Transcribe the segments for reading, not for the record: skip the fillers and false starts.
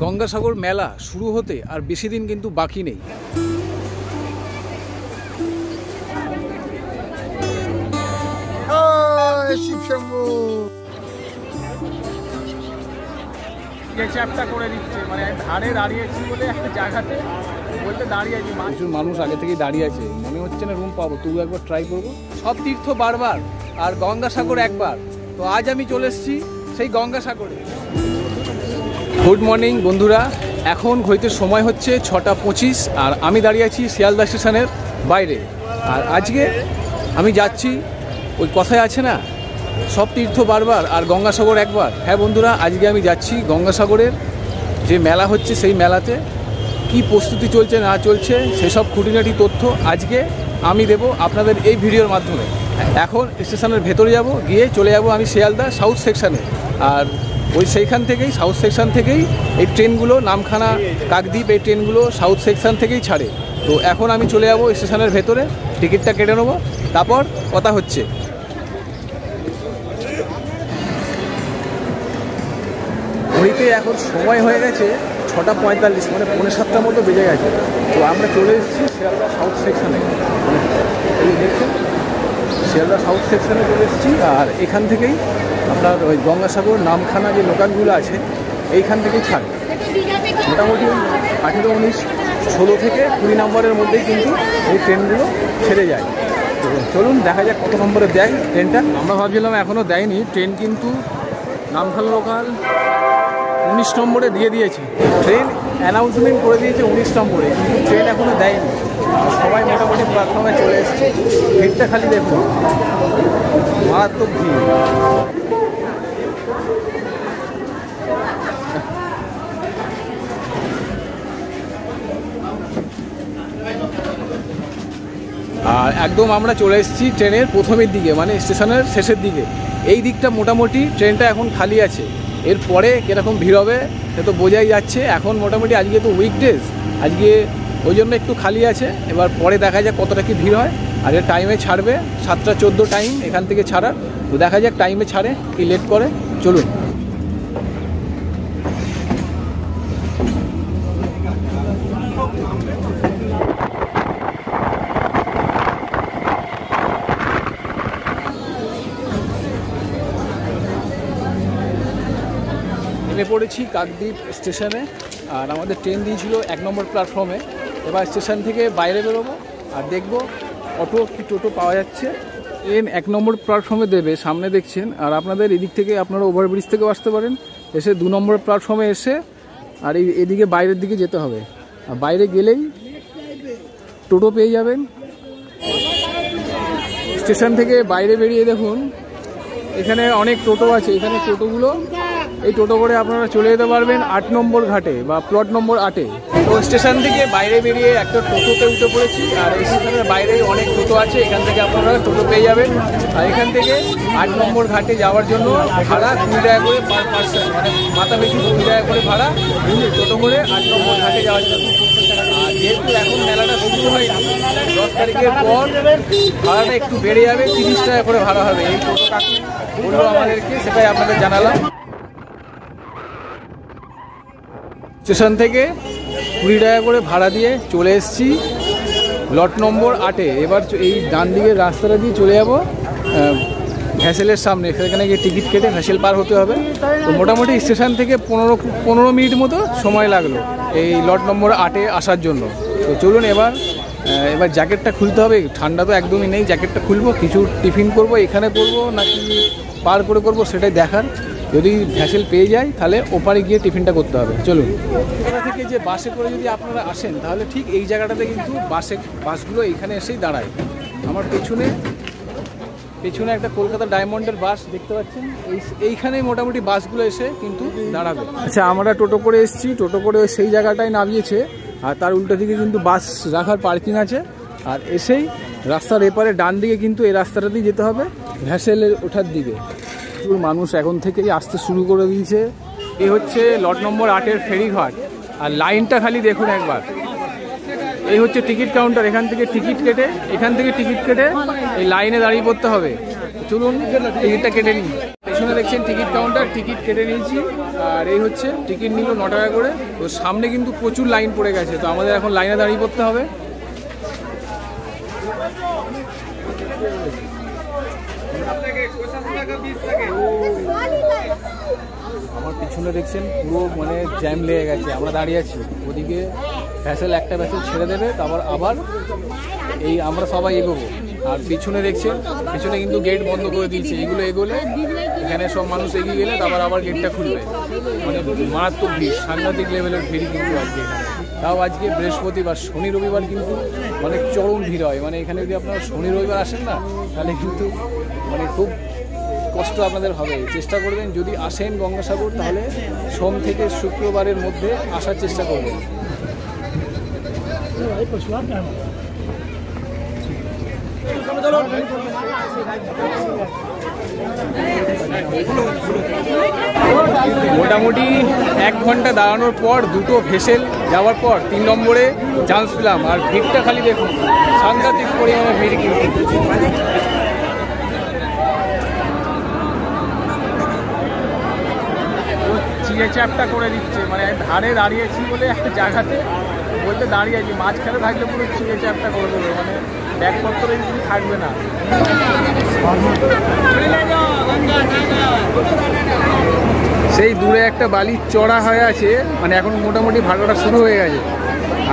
গঙ্গাসাগর মেলা শুরু হতে আর বেশি দিন কিন্তু বাকি নেই। চ্যাপটা করে দিচ্ছে, মানে ধারে দাঁড়িয়েছি বলে একটা জায়গাতে বলতে দাঁড়িয়ে আছি, প্রচুর মানুষ আগে থেকেই দাঁড়িয়ে আছে, মনে হচ্ছে না রুম পাবো। তবু একবার ট্রাই করবো। সব তীর্থ বারবার আর গঙ্গাসাগর একবার, তো আজ আমি চলে এসেছি সেই গঙ্গাসাগরে। গুড মর্নিং বন্ধুরা, এখন ঘড়িতে সময় হচ্ছে 6:25 আর আমি দাঁড়িয়ে আছি শিয়ালদা স্টেশনের বাইরে। আর আজকে আমি যাচ্ছি, ওই কথায় আছে না, সব তীর্থ বারবার আর গঙ্গাসাগর একবার। হ্যাঁ বন্ধুরা, আজকে আমি যাচ্ছি গঙ্গাসাগরের যে মেলা হচ্ছে সেই মেলাতে। কি প্রস্তুতি চলছে না চলছে সেসব খুঁটিনাটি তথ্য আজকে আমি দেব আপনাদের এই ভিডিওর মাধ্যমে। এখন স্টেশনের ভেতরে যাব, গিয়ে চলে যাব আমি শিয়ালদা সাউথ সেকশানে। আর ওই সেইখান থেকেই, সাউথ সেকশান থেকেই এই ট্রেনগুলো, নামখানা, কাকদ্বীপ, এই ট্রেনগুলো সাউথ সেকশান থেকেই ছাড়ে। তো এখন আমি চলে যাব স্টেশনের ভেতরে, টিকিটটা কেটে নেবো, তারপর কথা হচ্ছে। ঘড়িতে এখন সময় হয়ে গেছে 6:45, মানে 6:45 মতো বেজে গেছে। তো আমরা চলে এসেছি শিয়ালদা সাউথ সেকশানে, এই দেখছেন শিয়ালদা সাউথ সেকশানে চলে এসেছি। আর এখান থেকেই আপনার ওই গঙ্গাসাগর, নামখানা যে লোকালগুলো আছে এইখান থেকেই ছাড়ে। মোটামুটি 18, 19, 16 থেকে 20 নম্বরের মধ্যেই কিন্তু এই ট্রেনগুলো ছেড়ে যায়। তো চলুন দেখা যাক কত নম্বরে দেয় ট্রেনটা। আমরা ভাবছিলাম এখনও দেয়নি ট্রেন, কিন্তু নামখানা লোকাল 19 নম্বরে দিয়ে দিয়েছে। ট্রেন অ্যানাউন্সমেন্ট করে দিয়েছে 19 নম্বরে, কিন্তু ট্রেন এখনও দেয়নি। সবাই মোটামুটি প্ল্যাটফর্মে চলে এসেছে। ভিড়টা খালি দেখুন, মারাত্মক ভিড়। আর একদম আমরা চলে এসেছি ট্রেনের প্রথমের দিকে, মানে স্টেশনের শেষের দিকে। এই দিকটা মোটামুটি ট্রেনটা এখন খালি আছে। এরপরে কীরকম ভিড় হবে সে তো বোঝাই যাচ্ছে। এখন মোটামুটি আজকে তো উইকডেজ, আজকে ওই জন্য একটু খালি আছে। এবার পরে দেখা যাক কতটা কি ভিড় হয়। আর এর টাইমে ছাড়বে 7:14 টাইম এখান থেকে ছাড়ার। তো দেখা যাক টাইমে ছাড়ে কি লেট করে। চলুন। নেমে পড়েছি কাকদ্বীপ স্টেশনে। আর আমাদের ট্রেন দিয়েছিল 1 নম্বর প্ল্যাটফর্মে। এবার স্টেশন থেকে বাইরে বেরোবো আর দেখবো অটো কি টোটো পাওয়া যাচ্ছে। ট্রেন 1 নম্বর প্ল্যাটফর্মে দেবে, সামনে দেখছেন। আর আপনাদের এদিক থেকে আপনারা ওভারব্রিজ থেকেও আসতে পারেন, এসে 2 নম্বর প্ল্যাটফর্মে এসে আর এদিকে বাইরের দিকে যেতে হবে। আর বাইরে গেলেই টোটো পেয়ে যাবেন। স্টেশন থেকে বাইরে বেরিয়ে দেখুন এখানে অনেক টোটো আছে। এখানে টোটোগুলো, এই টোটো করে আপনারা চলে যেতে পারবেন 8 নম্বর ঘাটে বা প্লট নম্বর 8-এ। তো স্টেশন থেকে বাইরে বেরিয়ে একটা টোটোতে উঠে পড়েছি। আর এই স্টেশনের বাইরেই অনেক টোটো আছে, এখান থেকে আপনারা টোটো পেয়ে যাবেন। আর এখান থেকে 8 নম্বর ঘাটে যাওয়ার জন্য ভাড়া 20 টাকা করে পার পার্সন, মানে মাথা পিছু 20 টাকা করে ভাড়া টোটো করে 8 নম্বর ঘাটে যাওয়ার জন্য। আর যেহেতু এখন মেলাটা শুরু হয়নি, 10 তারিখের পর ভাড়াটা একটু বেড়ে যাবে, 30 টাকা করে ভাড়া হবে। এই টোটো কাকু বললো আমাদেরকে, সেটাই আপনাদের জানালাম। স্টেশন থেকে 20 টাকা করে ভাড়া দিয়ে চলে এসেছি লট নম্বর 8-এ। এবার এই ডান দিকের রাস্তাটা দিয়ে চলে যাব ভ্যাসেলের সামনে, সেখানে গিয়ে টিকিট কেটে ভ্যাসেল পার হতে হবে। তো মোটামুটি স্টেশন থেকে 15 মিনিট মতো সময় লাগলো এই লট নম্বর 8-এ আসার জন্য। তো চলুন এবার জ্যাকেটটা খুলতে হবে, ঠান্ডা তো একদমই নেই। জ্যাকেটটা খুলবো, কিছু টিফিন করব, এখানে করবো নাকি পার করে করবো সেটাই দেখার। যদি ভ্যাসেল পেয়ে যায় তাহলে ওপারে গিয়ে টিফিনটা করতে হবে। চলুন। এখান থেকে যে বাসে করে যদি আপনারা আসেন তাহলে ঠিক এই জায়গাটাতে কিন্তু বাসগুলো এইখানে এসেই দাঁড়ায়। আমার পেছনে একটা কলকাতা ডায়মন্ডের বাস দেখতে পাচ্ছেন, এইখানেই মোটামুটি বাসগুলো এসে কিন্তু দাঁড়াবে। আচ্ছা, আমরা টোটো করে এসেছি, টোটো করে সেই জায়গাটায় নামিয়েছে। আর তার উল্টো দিকে কিন্তু বাস রাখার পার্কিং আছে। আর এসেই রাস্তার এপারে ডান দিকে কিন্তু এই রাস্তাটাতেই যেতে হবে ভ্যাসেলের ওঠার দিকে। প্রচুর মানুষ এখন থেকেই আসতে শুরু করে দিয়েছে। এই হচ্ছে লট নম্বর 8-এর ফেরিঘাট। আর লাইনটা খালি দেখুন একবার। এই হচ্ছে টিকিট কাউন্টার, এখান থেকে টিকিট কেটে এই লাইনে দাঁড়িয়ে পড়তে হবে। চলুন টিকিটটা কেটে নিই। পিছনে দেখছেন টিকিট কাউন্টার, টিকিট কেটে নিয়েছি। আর এই হচ্ছে টিকিট নিল 9 টাকা করে। তো সামনে কিন্তু প্রচুর লাইন পড়ে গেছে, তো আমাদের এখন লাইনে দাঁড়িয়ে পড়তে হবে। আমার পিছনে দেখছেন পুরো মানে জ্যাম লেগে গেছে, আমরা দাঁড়িয়ে আছি। ওদিকে ভ্যাসেল একটা ভ্যাসেল ছেড়ে দেবে, তারপর আবার এই আমরা সবাই এগোবো। আর পিছনে দেখছেন, পিছনে কিন্তু গেট বন্ধ করে দিয়েছে। এগুলো এগোলে এখানে সব মানুষ এগিয়ে গেলে তারপর আবার গেটটা খুলবে। মানে মারাত্মক ভিড়, সাংঘাতিক লেভেলের ভিড় কিন্তু আজকে এখানে। তাও আজকে বৃহস্পতিবার, শনি রবিবার কিন্তু মানে চরম ভিড় হয়। মানে এখানে যদি আপনারা শনি রবিবার আসেন না, তাহলে কিন্তু মানে খুব কষ্ট আপনাদের হবে। চেষ্টা করবেন যদি আসেন গঙ্গাসাগর, তাহলে সোম থেকে শুক্রবারের মধ্যে আসার চেষ্টা করবেন। মোটামুটি 1 ঘন্টা দাঁড়ানোর পর, দুটো ভেসেল যাওয়ার পর 3 নম্বরে চান্স পেলাম। আর ভিড়টা খালি দেখুন, সাংঘাতিক পরিমাণে ভিড় কিন্তু। চিড়ে চ্যাপটা করে দিচ্ছে, মানে ধারে দাঁড়িয়েছি বলে একটা জায়গাতে বলতে দাঁড়িয়ে আছি, মাঝখানে থাকলে পুরো চিড়ে চ্যাপটা করে দেবে, মানে ব্যাগপত্র কিছু থাকবে না। সেই দূরে একটা বালির চড়া হয়ে আছে, মানে এখন মোটামুটি ভাড়াটা শুরু হয়ে গেছে।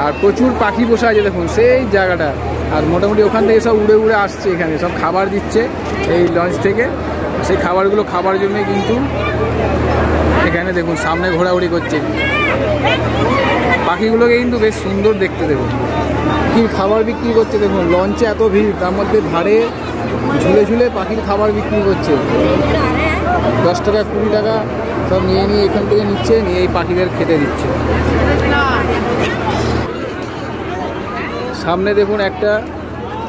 আর প্রচুর পাখি বসে আছে দেখুন সেই জায়গাটা। আর মোটামুটি ওখান থেকে সব উড়ে উড়ে আসছে, এখানে সব খাবার দিচ্ছে এই লঞ্চ থেকে। সেই খাবারগুলো খাবার জন্যে কিন্তু এখানে দেখুন সামনে ঘোরাঘুরি করছে। পাখিগুলোকে কিন্তু বেশ সুন্দর দেখতে দেখুন, কি খাবার বিক্রি করছে দেখুন। লঞ্চে এত ভিড়, তার মধ্যে ধারে ঝুলে ঝুলে পাখির খাবার বিক্রি করছে। 10 টাকা 20 টাকা সব নিয়ে এখান থেকে নিচ্ছে, নিয়ে এই পাখিদের খেতে দিচ্ছে। সামনে দেখুন একটা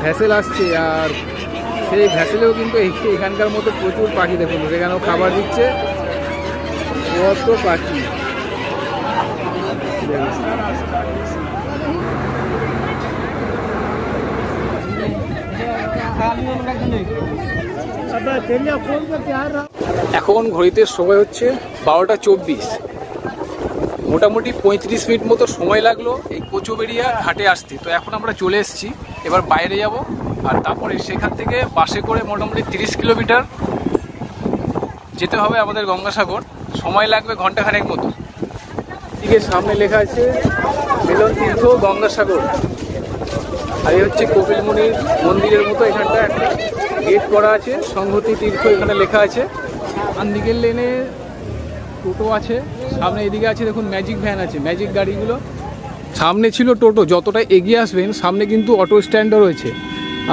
ভ্যাসেল আসছে, আর সেই ভ্যাসেলেও কিন্তু এখানকার মতো প্রচুর পাখি দেখুন, সেখানেও খাবার দিচ্ছে। কত পাখি এখন ঘড়িতে সময় হচ্ছে 12:24। মোটামুটি 35 মিনিট মতো সময় লাগলো এই কোচবেড়িয়া ঘাটে আসতে। তো এখন আমরা চলে এসেছি, এবার বাইরে যাব। আর তারপরে সেখান থেকে বাসে করে মোটামুটি 30 কিলোমিটার যেতে হবে আমাদের গঙ্গাসাগর। সময় লাগবে ঘন্টাখানেক মতো। এদিকে সামনে লেখা আছে মিলন তীর্থ গঙ্গাসাগর। আর এই হচ্ছে কপিলমুনির মন্দিরের মতো এখানটা একটা গেট করা আছে, সংহতি তীর্থ এখানে লেখা আছে। আর দিকের লেনে টোটো আছে, সামনে এদিকে আছে দেখুন ম্যাজিক ভ্যান আছে, ম্যাজিক গাড়িগুলো। সামনে ছিল টোটো, যতটা এগিয়ে আসবেন সামনে কিন্তু অটো স্ট্যান্ডও রয়েছে।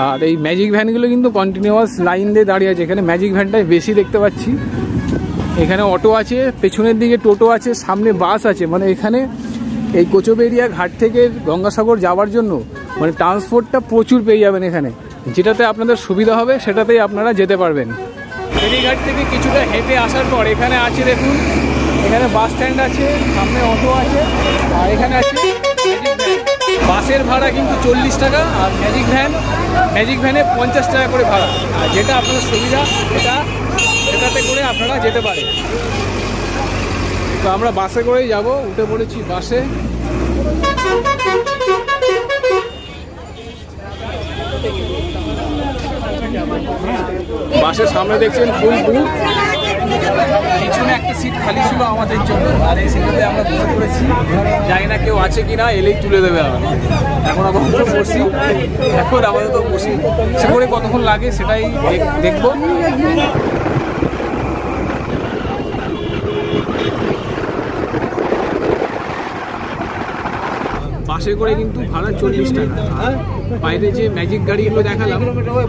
আর এই ম্যাজিক ভ্যানগুলো কিন্তু কন্টিনিউয়াস লাইন দিয়ে দাঁড়িয়ে আছে। এখানে ম্যাজিক ভ্যানটাই বেশি দেখতে পাচ্ছি। এখানে অটো আছে, পেছনের দিকে টোটো আছে, সামনে বাস আছে। মানে এখানে এই কোচবেড়িয়া ঘাট থেকে গঙ্গাসাগর যাওয়ার জন্য মানে ট্রান্সপোর্টটা প্রচুর পেয়ে যাবেন এখানে। যেটাতে আপনাদের সুবিধা হবে সেটাতেই আপনারা যেতে পারবেন। ফেরিঘাট থেকে কিছুটা হেঁটে আসার পর এখানে আছে দেখুন, এখানে বাস স্ট্যান্ড আছে, সামনে অটো আছে, আর এখানে আছে ম্যাজিক ভ্যান। বাসের ভাড়া কিন্তু 40 টাকা, আর ম্যাজিক ভ্যানে 50 টাকা করে ভাড়া। আর যেটা আপনাদের সুবিধা সেটাতে করে আপনারা যেতে পারেন। তো আমরা বাসে করেই যাব, উঠে পড়েছি বাসে। বাসের সামনে দেখছেন ফুল বুক, পিছনে একটা সিট খালি ছিল আমাদের জন্য, আর এই সিটটাতে আমরা বসে পড়েছি। জানি না কেউ আছে কিনা, এলেই তুলে দেবে। এখন আপাতত বসি, সে করে কতক্ষণ লাগে সেটাই দেখবো। বাসে করে কিন্তু ভাড়া 40 টাকা। আর বাইরে যে ম্যাজিক গাড়িগুলো দেখালাম,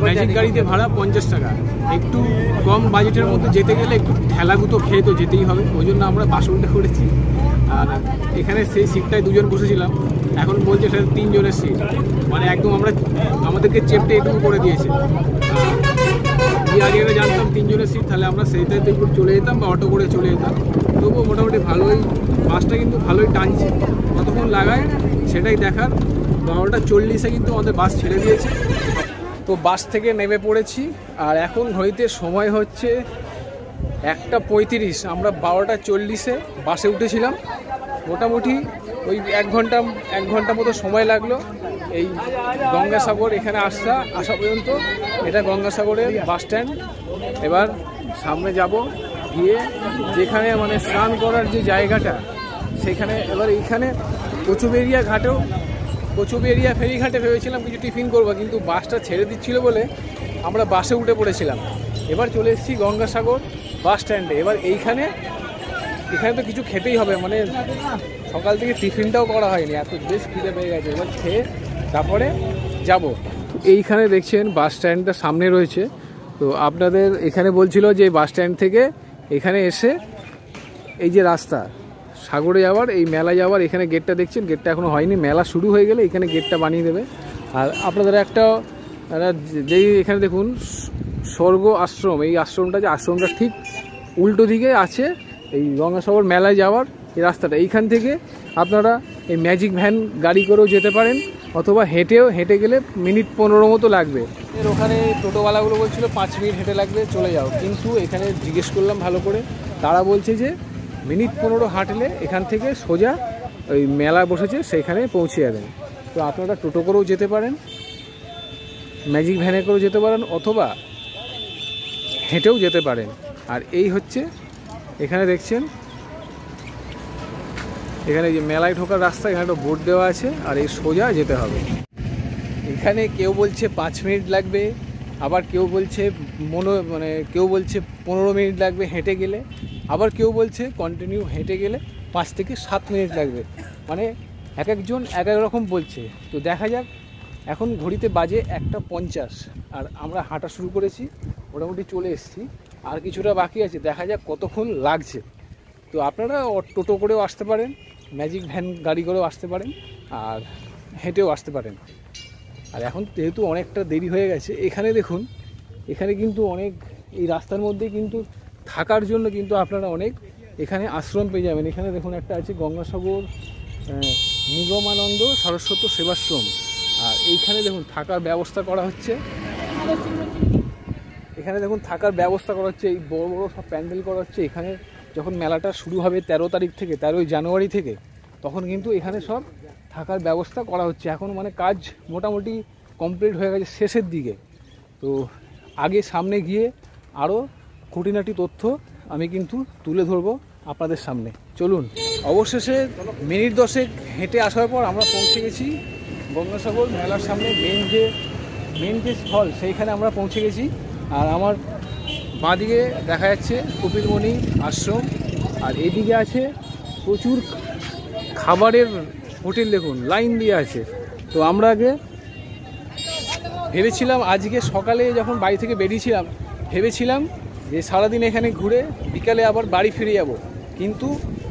ম্যাজিক গাড়িতে ভাড়া 50 টাকা। একটু কম বাজেটের মধ্যে যেতে গেলে একটু ঠেলাগুতো খেয়ে তো যেতেই হবে, ওই জন্য আমরা বাসে উঠে করেছি। আর এখানে সেই সিটটায় 2 জন বসেছিলাম, এখন বলছে সেটা 3 জনের সিট। মানে একদম আমাদেরকে চেপটে এটুকু করে দিয়েছে। আগে জানতাম 3 জনের সিট, তাহলে আমরা সেইটাতে একটু চলে যেতাম বা অটো করে চলে যেতাম। তবুও মোটামুটি ভালোই, বাসটা কিন্তু ভালোই টানছে। কতক্ষণ লাগায় সেটাই দেখার। 12:40 কিন্তু আমাদের বাস ছেড়ে দিয়েছে। তো বাস থেকে নেমে পড়েছি, আর এখন ঘড়িতে সময় হচ্ছে 1:35, আমরা 12:40-এ বাসে উঠেছিলাম। মোটামুটি ওই 1 ঘন্টা মতো সময় লাগলো এই গঙ্গাসাগর এখানে আসা পর্যন্ত। এটা গঙ্গাসাগরের বাস স্ট্যান্ড। এবার সামনে যাব, গিয়ে যেখানে মানে স্নান করার যে জায়গাটা সেখানে, এবার এইখানে কচুবেরিয়া ফেরিঘাটে ভেবেছিলাম কিছু টিফিন করবো, কিন্তু বাসটা ছেড়ে দিচ্ছিল বলে আমরা বাসে উঠে পড়েছিলাম। এবার চলে এসেছি গঙ্গাসাগর বাস স্ট্যান্ডে। এবার এখানে তো কিছু খেতেই হবে, মানে সকাল থেকে টিফিনটাও করা হয়নি, এত বেশ খিদে পেয়ে গেছে। এবার খেয়ে তারপরে যাব। এইখানে দেখছেন বাস স্ট্যান্ডটা সামনে রয়েছে। তো আপনাদের এখানে বলছিল যে বাস স্ট্যান্ড থেকে এখানে এসে এই যে রাস্তা সাগরে যাওয়ার, এই মেলা যাওয়ার, এখানে গেটটা দেখছেন, গেটটা এখনও হয়নি। মেলা শুরু হয়ে গেলে এখানে গেটটা বানিয়ে দেবে। আর আপনাদের যেই এখানে দেখুন স্বর্গ আশ্রম, এই আশ্রমটা ঠিক উল্টো দিকে আছে এই গঙ্গাসাগর মেলায় যাওয়ার এই রাস্তাটা। এইখান থেকে আপনারা এই ম্যাজিক ভ্যান গাড়ি করেও যেতে পারেন, অথবা হেঁটে গেলে মিনিট 15 মতো লাগবে। এর ওখানে টোটোওয়ালাগুলো বলছিল 5 মিনিট হেঁটে লাগবে, চলে যাও। কিন্তু এখানে জিজ্ঞেস করলাম ভালো করে, তারা বলছে যে মিনিট 15 হাঁটলে এখান থেকে সোজা ওই মেলা বসেছে সেইখানে পৌঁছে যাবেন। তো আপনারা টোটো করেও যেতে পারেন, ম্যাজিক ভ্যানে করেও যেতে পারেন, অথবা হেঁটেও যেতে পারেন। আর এই হচ্ছে এখানে দেখছেন, এখানে যে মেলায় ঢোকার রাস্তা, এখানে একটা বোর্ড দেওয়া আছে, আর এই সোজা যেতে হবে। এখানে কেউ বলছে 5 মিনিট লাগবে, আবার কেউ বলছে কেউ বলছে 15 মিনিট লাগবে হেঁটে গেলে, আবার কেউ বলছে কন্টিনিউ হেঁটে গেলে 5 থেকে 7 মিনিট লাগবে। মানে এক একজন এক এক রকম বলছে। তো দেখা যাক, এখন ঘড়িতে বাজে 1:50, আর আমরা হাঁটা শুরু করেছি, মোটামুটি চলে এসেছি। আর কিছুটা বাকি আছে, দেখা যাক কতক্ষণ লাগছে। তো আপনারা টোটো করেও আসতে পারেন, ম্যাজিক ভ্যান গাড়ি করেও আসতে পারেন, আর হেঁটেও আসতে পারেন। আর এখন যেহেতু অনেকটা দেরি হয়ে গেছে, এখানে দেখুন, এখানে কিন্তু অনেক, এই রাস্তার মধ্যে কিন্তু থাকার জন্য কিন্তু আপনারা অনেক এখানে আশ্রম পেয়ে যাবেন। এখানে দেখুন একটা আছে গঙ্গাসাগর নিগমানন্দ সরস্বত সেবাশ্রম। আর এইখানে দেখুন থাকার ব্যবস্থা করা হচ্ছে, এখানে দেখুন থাকার ব্যবস্থা করা হচ্ছে, এই বড় বড় সব প্যান্ডেল করা হচ্ছে। এখানে যখন মেলাটা শুরু হবে 13 তারিখ থেকে, 13 জানুয়ারি থেকে, তখন কিন্তু এখানে সব থাকার ব্যবস্থা করা হচ্ছে। এখন মানে কাজ মোটামুটি কমপ্লিট হয়ে গেছে, শেষের দিকে। তো আগে সামনে গিয়ে আরও খুঁটিনাটি তথ্য আমি কিন্তু তুলে ধরবো আপনাদের সামনে। চলুন। অবশেষে মিনিট 10 হেঁটে আসার পর আমরা পৌঁছে গেছি গঙ্গাসাগর মেলার সামনে, মেন যে স্থল সেইখানে আমরা পৌঁছে গেছি। আর আমার বাঁদিকে দেখা যাচ্ছে কপিলমণি আশ্রম, আর এদিকে আছে প্রচুর খাবারের হোটেল, দেখুন লাইন দিয়ে আছে। তো আমরা আগে ভেবেছিলাম, আজকে সকালে যখন বাড়ি থেকে বেরিয়েছিলাম, ভেবেছিলাম যে সারাদিন এখানে ঘুরে বিকালে আবার বাড়ি ফিরে যাব, কিন্তু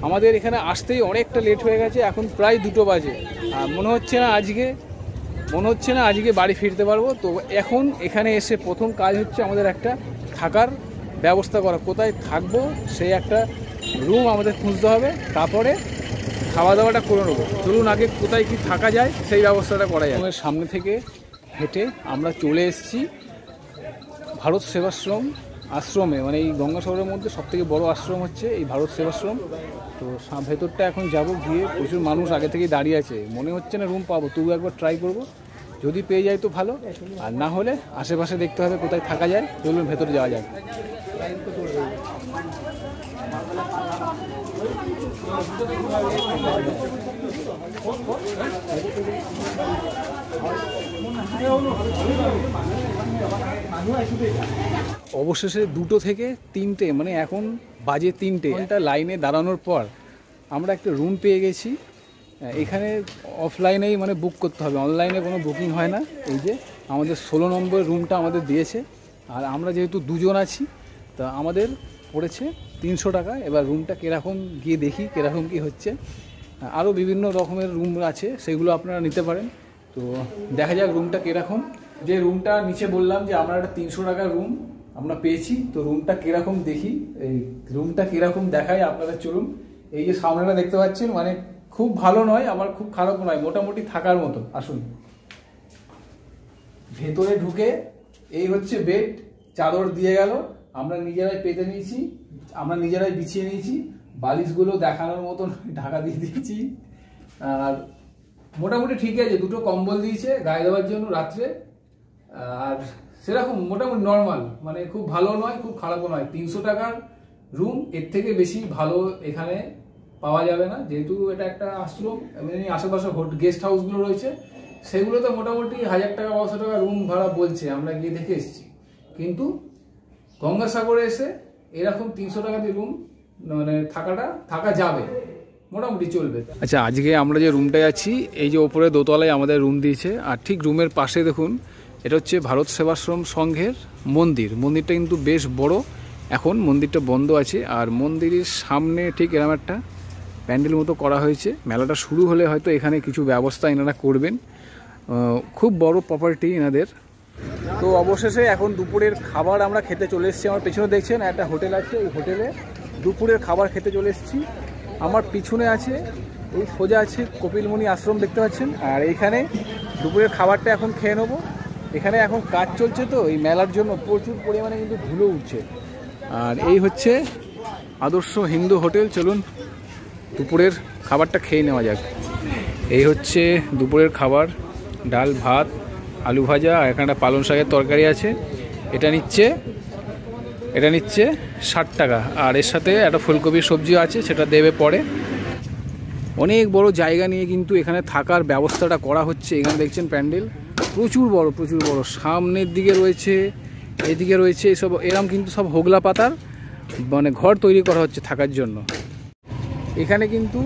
আমাদের এখানে আসতেই অনেকটা লেট হয়ে গেছে। এখন প্রায় 2টো বাজে, আর মনে হচ্ছে না আজকে বাড়ি ফিরতে পারবো। তো এখন এখানে এসে প্রথম কাজ হচ্ছে আমাদের একটা থাকার ব্যবস্থা করা। কোথায় থাকবো সেই একটা রুম আমাদের খুঁজতে হবে, তারপরে খাওয়া দাওয়াটা করে নেবো। চলুন আগে কোথায় কি থাকা যায় সেই ব্যবস্থাটা করা যায়। সামনে থেকে হেঁটে আমরা চলে এসেছি ভারত সেবাশ্রম আশ্রমে। মানে এই গঙ্গাসাগরের মধ্যে সবথেকে বড় আশ্রম হচ্ছে এই ভারত সেবাশ্রম। তো ভেতরটা এখন যাব, গিয়ে প্রচুর মানুষ আগে থেকেই দাঁড়িয়ে আছে। মনে হচ্ছে না রুম পাবো, তবু একবার ট্রাই করব, যদি পেয়ে যাই তো ভালো, আর না হলে আশেপাশে দেখতে হবে কোথায় থাকা যায়। চলুন ভেতরে যাওয়া যায়। অবশেষে 2টো থেকে 3টে, মানে এখন বাজে 3টে, একটা লাইনে দাঁড়ানোর পর আমরা একটা রুম পেয়ে গেছি। এখানে অফলাইনেই মানে বুক করতে হবে, অনলাইনে কোনো বুকিং হয় না। এই যে আমাদের 16 নম্বর রুমটা আমাদের দিয়েছে, আর আমরা যেহেতু 2জন আছি, তা আমাদের পড়েছে 300 টাকা। এবার রুমটা কীরকম গিয়ে দেখি কীরকম কী হচ্ছে। আরও বিভিন্ন রকমের রুম আছে, সেগুলো আপনারা নিতে পারেন। তো দেখা যাক রুমটা কীরকম। যে রুমটা নিচে বললাম যে আমরা একটা 300 টাকার রুম আমরা পেয়েছি, তো রুমটা কীরকম দেখি, এই রুমটা কীরকম দেখায় আপনারা। চলুন। এই যে সামনেটা দেখতে পাচ্ছেন, মানে খুব ভালো নয় আবার খুব খারাপ নয়, মোটামুটি থাকার মতো। আসুন ভেতরে ঢুকে, এই হচ্ছে বেড, চাদর দিয়ে গেল, আমরা নিজেরাই পেতে নিয়েছি আমরা নিজেরাই বিছিয়ে নিয়েছি, বালিশগুলো দেখানোর মতন ঢাকা দিয়ে দিয়েছি। আর মোটামুটি ঠিক আছে, দুটো কম্বল দিয়েছে গায়ে দেওয়ার জন্য রাত্রে। আর সেরকম মোটামুটি নর্মাল, মানে খুব ভালো নয় খুব খারাপও নয়। 300 টাকার রুম, এর থেকে বেশি ভালো এখানে পাওয়া যাবে না, যেহেতু এটা একটা আশ্রম। এমনি আশেপাশে গেস্ট হাউসগুলো রয়েছে, সেগুলোতে মোটামুটি 1000 টাকা 1200 টাকা রুম ভাড়া বলছে, আমরা গিয়ে দেখে এসেছি। কিন্তু গঙ্গাসাগরে এসে এরকম 300 টাকা দিয়ে রুম মানে থাকা যাবে, মোটামুটি চলবে। আচ্ছা, আজকে আমরা যে রুমটায় আছি, এই যে ওপরে দোতলায় আমাদের রুম দিয়েছে। আর ঠিক রুমের পাশে দেখুন, এটা হচ্ছে ভারত সেবাশ্রম সংঘের মন্দিরটা কিন্তু বেশ বড়। এখন মন্দিরটা বন্ধ আছে, আর মন্দিরের সামনে ঠিক এরকম একটা প্যান্ডেল মতো করা হয়েছে। মেলাটা শুরু হলে হয়তো এখানে কিছু ব্যবস্থা এনারা করবেন। খুব বড় প্রপার্টি এনাদের। তো অবশেষে এখন দুপুরের খাবার আমরা খেতে চলে এসেছি। আমার পেছনে দেখছেন একটা হোটেল আছে, এই হোটেলে দুপুরের খাবার খেতে চলে এসেছি। আমার পিছনে আছে, এই সোজা আছে কপিলমুনি আশ্রম দেখতে পাচ্ছেন। আর এইখানে দুপুরের খাবারটা এখন খেয়ে নেবো। এখানে এখন কাজ চলছে, তো এই মেলার জন্য প্রচুর পরিমাণে কিন্তু ধুলো উঠছে। আর এই হচ্ছে আদর্শ হিন্দু হোটেল। চলুন দুপুরের খাবারটা খেয়ে নেওয়া যাক। এই হচ্ছে দুপুরের খাবার, ডাল ভাত আলু ভাজা, আর এখানে একটা পালং শাকের তরকারি আছে। এটা নিচ্ছে 60 টাকা। আর এর সাথে একটা ফুলকপির সবজিও আছে, সেটা দেবে পরে। অনেক বড় জায়গা নিয়ে কিন্তু এখানে থাকার ব্যবস্থাটা করা হচ্ছে। এখানে দেখছেন প্যান্ডেল প্রচুর বড়। সামনের দিকে রয়েছে, এদিকে রয়েছে, এসব এরম কিন্তু সব হোগলা পাতার মানে ঘর তৈরি করা হচ্ছে থাকার জন্য। এখানে কিন্তু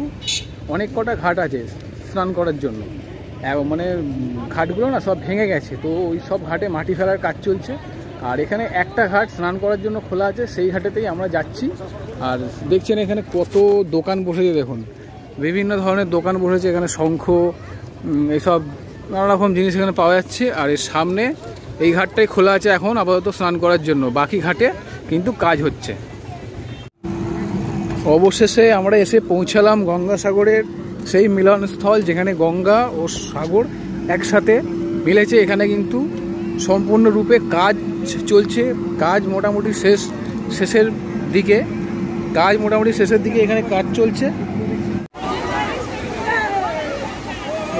অনেক কটা ঘাট আছে স্নান করার জন্য, মানে ঘাটগুলো না সব ভেঙে গেছে, তো ওই সব ঘাটে মাটি ফেলার কাজ চলছে। আর এখানে একটা ঘাট স্নান করার জন্য খোলা আছে, সেই ঘাটেতেই আমরা যাচ্ছি। আর দেখছেন এখানে কত দোকান বসেছে, দেখুন বিভিন্ন ধরনের দোকান বসেছে। এখানে শঙ্খ, এইসব নানা রকম জিনিস এখানে পাওয়া যাচ্ছে। আর এর সামনে এই ঘাটটাই খোলা আছে এখন আপাতত স্নান করার জন্য, বাকি ঘাটে কিন্তু কাজ হচ্ছে। অবশেষে আমরা এসে পৌঁছালাম গঙ্গাসাগরের সেই মিলনস্থল, যেখানে গঙ্গা ও সাগর একসাথে মিলেছে। এখানে কিন্তু সম্পূর্ণরূপে কাজ চলছে। কাজ মোটামুটি শেষের দিকে এখানে কাজ চলছে।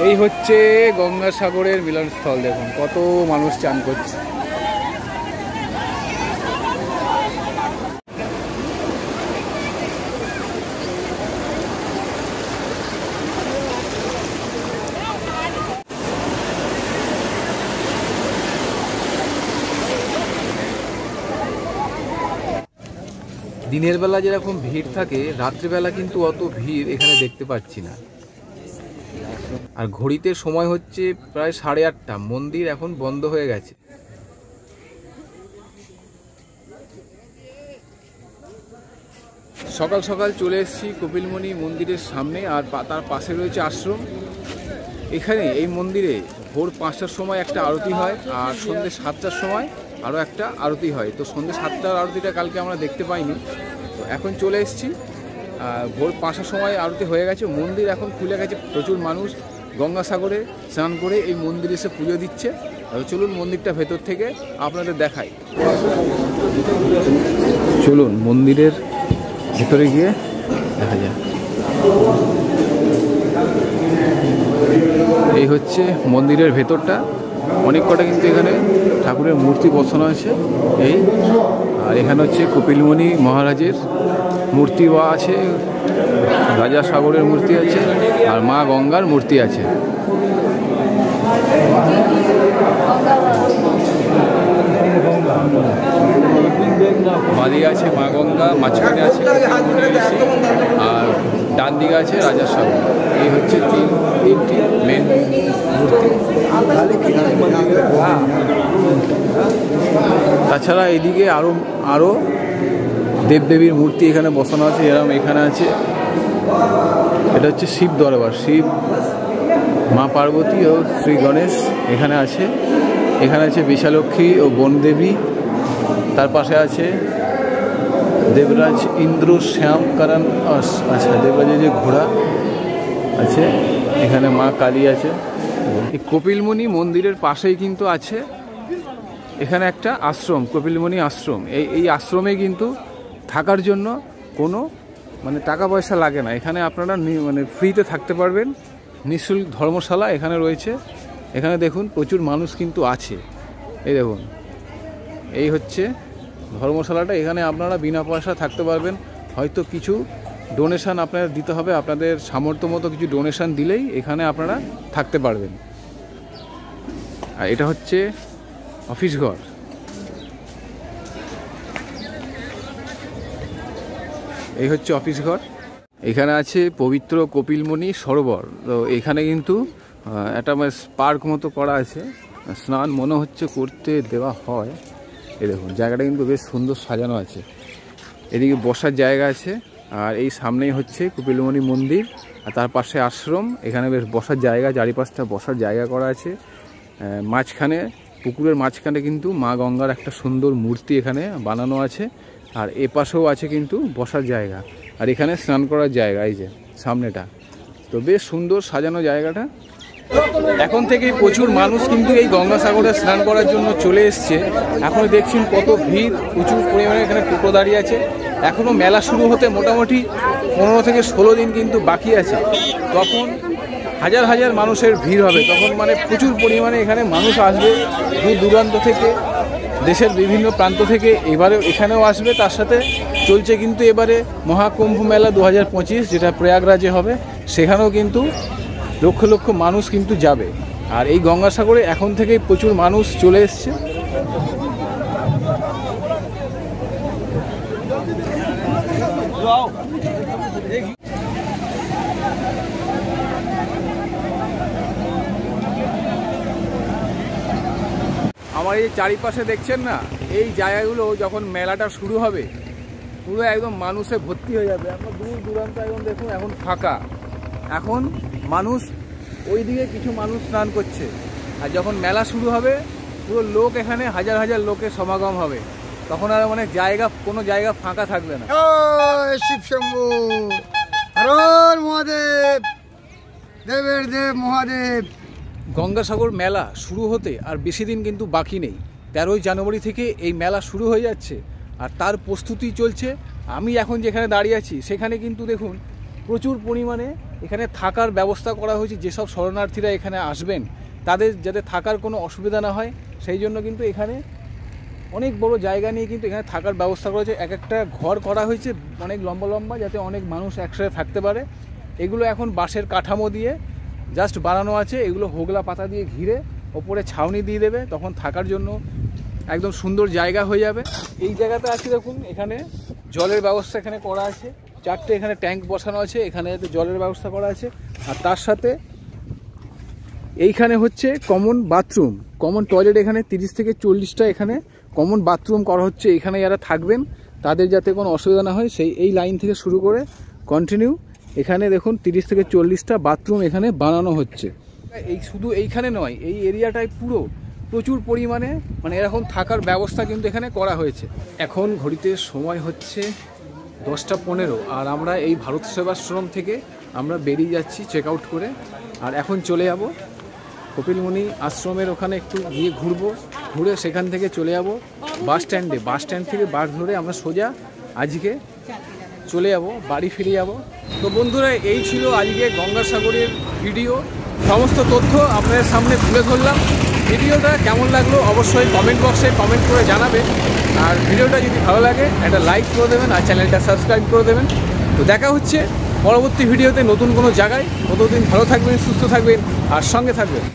এই হচ্ছে গঙ্গাসাগরের মিলনস্থল, দেখুন কত মানুষ চান করছে। দিনের বেলা যেরকম ভিড় থাকে, রাত্রিবেলা কিন্তু অত ভিড় এখানে দেখতে পাচ্ছি না। আর ঘড়িতে সময় হচ্ছে প্রায় 8:30। মন্দির এখন বন্ধ হয়ে গেছে। সকাল সকাল চলে এসেছি কপিলমুনি মন্দিরের সামনে, আর তার পাশে রয়েছে আশ্রম। এখানে এই মন্দিরে ভোর 5টার সময় একটা আরতি হয়, আর সন্ধ্যে 7টার সময় আরও একটা আরতি হয়। তো সন্ধ্যে 7টার আরতিটা কালকে আমরা দেখতে পাইনি, তো এখন চলে এসেছি। ভোর 5টার সময় আরতি হয়ে গেছে, মন্দির এখন খুলে গেছে। প্রচুর মানুষ গঙ্গাসাগরে স্নান করে এই মন্দিরে এসে পুজো দিচ্ছে। চলুন মন্দিরটা ভেতর থেকে আপনাদের দেখাই। চলুন মন্দিরের ভেতরে গিয়ে দেখা যায়। এই হচ্ছে মন্দিরের ভেতরটা, অনেক কটা কিন্তু এখানে ঠাকুরের মূর্তি বসানো আছে। আর এখানে হচ্ছে কপিলমুনি মহারাজের মূর্তি আছে, রাজা সাগরের মূর্তি আছে, আর মা গঙ্গার মূর্তি আছে। বাদিকে আছে মা গঙ্গা, মাঝখানে আছে আর ডান দিকে আছে রাজা সাগর। এই হচ্ছে তিনটি মেন মূর্তি। তাছাড়া এদিকে আরো দেবদেবীর মূর্তি এখানে বসানো আছে। এরকম এখানে আছে, এটা হচ্ছে শিব দরবার, শিব, মা পার্বতী ও শ্রী গণেশ এখানে আছে। এখানে আছে বিশালক্ষী ও বনদেবী। তার পাশে আছে দেবরাজ ইন্দ্র শ্যাম কারণ, আচ্ছা দেবরাজের যে ঘোড়া আছে। এখানে মা কালী আছে। এই কপিলমুনি মন্দিরের পাশেই কিন্তু আছে এখানে একটা আশ্রম, কপিলমুনি আশ্রম। এই আশ্রমে কিন্তু থাকার জন্য কোনো মানে টাকা পয়সা লাগে না। এখানে আপনারা মানে ফ্রিতে থাকতে পারবেন, নিঃশুল্ক ধর্মশালা এখানে রয়েছে। এখানে দেখুন প্রচুর মানুষ কিন্তু আছে, এই দেখুন এই হচ্ছে ধর্মশালাটা। এখানে আপনারা বিনা পয়সা থাকতে পারবেন। হয়তো কিছু ডোনেশান আপনাদের দিতে হবে, আপনাদের সামর্থ্য মতো কিছু ডোনেশান দিলেই এখানে আপনারা থাকতে পারবেন। আর এটা হচ্ছে অফিস ঘর। এই হচ্ছে অফিস ঘর। এখানে আছে পবিত্র কপিলমুনি সরোবর। তো এখানে কিন্তু একটা পার্ক মতো করা আছে, স্নান মনে হচ্ছে করতে দেওয়া হয়। এই দেখুন জায়গাটা কিন্তু বেশ সুন্দর সাজানো আছে। এদিকে বসার জায়গা আছে, আর এই সামনেই হচ্ছে কপিলমুনি মন্দির, আর তার পাশে আশ্রম। এখানে বেশ বসার জায়গা, চারিপাশটা বসার জায়গা করা আছে। মাঝখানে পুকুরের মাঝখানে কিন্তু মা গঙ্গার একটা সুন্দর মূর্তি এখানে বানানো আছে, আর এ পাশেও আছে কিন্তু বসার জায়গা, আর এখানে স্নান করার জায়গা এই যে সামনেটা। তো বেশ সুন্দর সাজানো জায়গাটা। এখন থেকেই প্রচুর মানুষ কিন্তু এই গঙ্গাসাগরে স্নান করার জন্য চলে এসছে। এখন দেখছেন কত ভিড়, প্রচুর পরিমাণে এখানে টোটো দাঁড়িয়ে আছে। এখনও মেলা শুরু হতে মোটামুটি 15 থেকে 16 দিন কিন্তু বাকি আছে। তখন হাজার হাজার মানুষের ভিড় হবে, তখন মানে প্রচুর পরিমাণে এখানে মানুষ আসবে দূর দূরান্ত থেকে, দেশের বিভিন্ন প্রান্ত থেকে এবারে এখানেও আসবে। তার সাথে চলছে কিন্তু এবারে মহাকুম্ভ মেলা 2025, যেটা প্রয়াগরাজে হবে, সেখানেও কিন্তু লক্ষ লক্ষ মানুষ কিন্তু যাবে। আর এই গঙ্গাসাগরে এখন থেকেই প্রচুর মানুষ চলে এসছে। আমার এই চারিপাশে দেখছেন না, এই জায়গাগুলো যখন মেলাটা শুরু হবে পুরো একদম মানুষে ভর্তি হয়ে যাবে। এখন দূর দূরান্ত একদম দেখুন এখন ফাঁকা। এখন মানুষ ওইদিকে কিছু মানুষ স্নান করছে, আর যখন মেলা শুরু হবে পুরো লোক এখানে হাজার হাজার লোকের সমাগম হবে। তখন আর মানে কোনো জায়গা ফাঁকা থাকবে না। শিব শম্ভু, হর মহাদেব, দেবের দেব মহাদেব। গঙ্গাসাগর মেলা শুরু হতে আর বেশি দিন কিন্তু বাকি নেই। 13ই জানুয়ারি থেকে এই মেলা শুরু হয়ে যাচ্ছে, আর তার প্রস্তুতি চলছে। আমি এখন যেখানে দাঁড়িয়ে আছি সেখানে কিন্তু দেখুন প্রচুর পরিমাণে এখানে থাকার ব্যবস্থা করা হয়েছে। যেসব শরণার্থীরা এখানে আসবেন তাদের যাতে থাকার কোনো অসুবিধা না হয় সেই জন্য কিন্তু এখানে অনেক বড় জায়গা নিয়ে কিন্তু এখানে থাকার ব্যবস্থা করা হয়েছে। এক একটা ঘর করা হয়েছে অনেক লম্বা লম্বা, যাতে অনেক মানুষ একসাথে থাকতে পারে। এগুলো এখন বাঁশের কাঠামো দিয়ে জাস্ট বানানো আছে। এগুলো হোগলা পাতা দিয়ে ঘিরে ওপরে ছাউনি দিয়ে দেবে, তখন থাকার জন্য একদম সুন্দর জায়গা হয়ে যাবে। এই জায়গাতে আছে দেখুন, এখানে জলের ব্যবস্থা এখানে করা আছে। 4টে এখানে ট্যাঙ্ক বসানো আছে, এখানে জলের ব্যবস্থা করা আছে। আর তার সাথে এইখানে হচ্ছে কমন বাথরুম, কমন টয়লেট। এখানে 30 থেকে 40টা এখানে কমন বাথরুম করা হচ্ছে। এখানে যারা থাকবেন তাদের যাতে কোনো অসুবিধা না হয়, এই লাইন থেকে শুরু করে কন্টিনিউ এখানে দেখুন 30 থেকে 40টা বাথরুম এখানে বানানো হচ্ছে। শুধু এইখানে নয়, এই এরিয়াটায় পুরো প্রচুর পরিমাণে মানে এরকম থাকার ব্যবস্থা কিন্তু এখানে করা হয়েছে। এখন ঘড়িতে সময় হচ্ছে 10টা 15, আর আমরা এই ভারত সেবাশ্রম থেকে আমরা বেরিয়ে যাচ্ছি চেক আউট করে। আর এখন চলে যাব কপিলমুনি আশ্রমের ওখানে একটু গিয়ে ঘুরে সেখান থেকে চলে যাব বাস স্ট্যান্ডে। বাস স্ট্যান্ড থেকে বাস ধরে আমরা সোজা আজকে চলে যাব, বাড়ি ফিরে যাব। তো বন্ধুরা, এই ছিল আজকে গঙ্গাসাগরের ভিডিও। সমস্ত তথ্য আপনাদের সামনে তুলে ধরলাম। ভিডিওটা কেমন লাগলো অবশ্যই কমেন্ট বক্সে কমেন্ট করে জানাবেন। আর ভিডিওটা যদি ভালো লাগে একটা লাইক করে দেবেন, আর চ্যানেলটা সাবস্ক্রাইব করে দেবেন। তো দেখা হচ্ছে পরবর্তী ভিডিওতে নতুন কোনো জায়গায়। ততদিন ভালো থাকবেন, সুস্থ থাকবেন, আর সঙ্গে থাকবেন।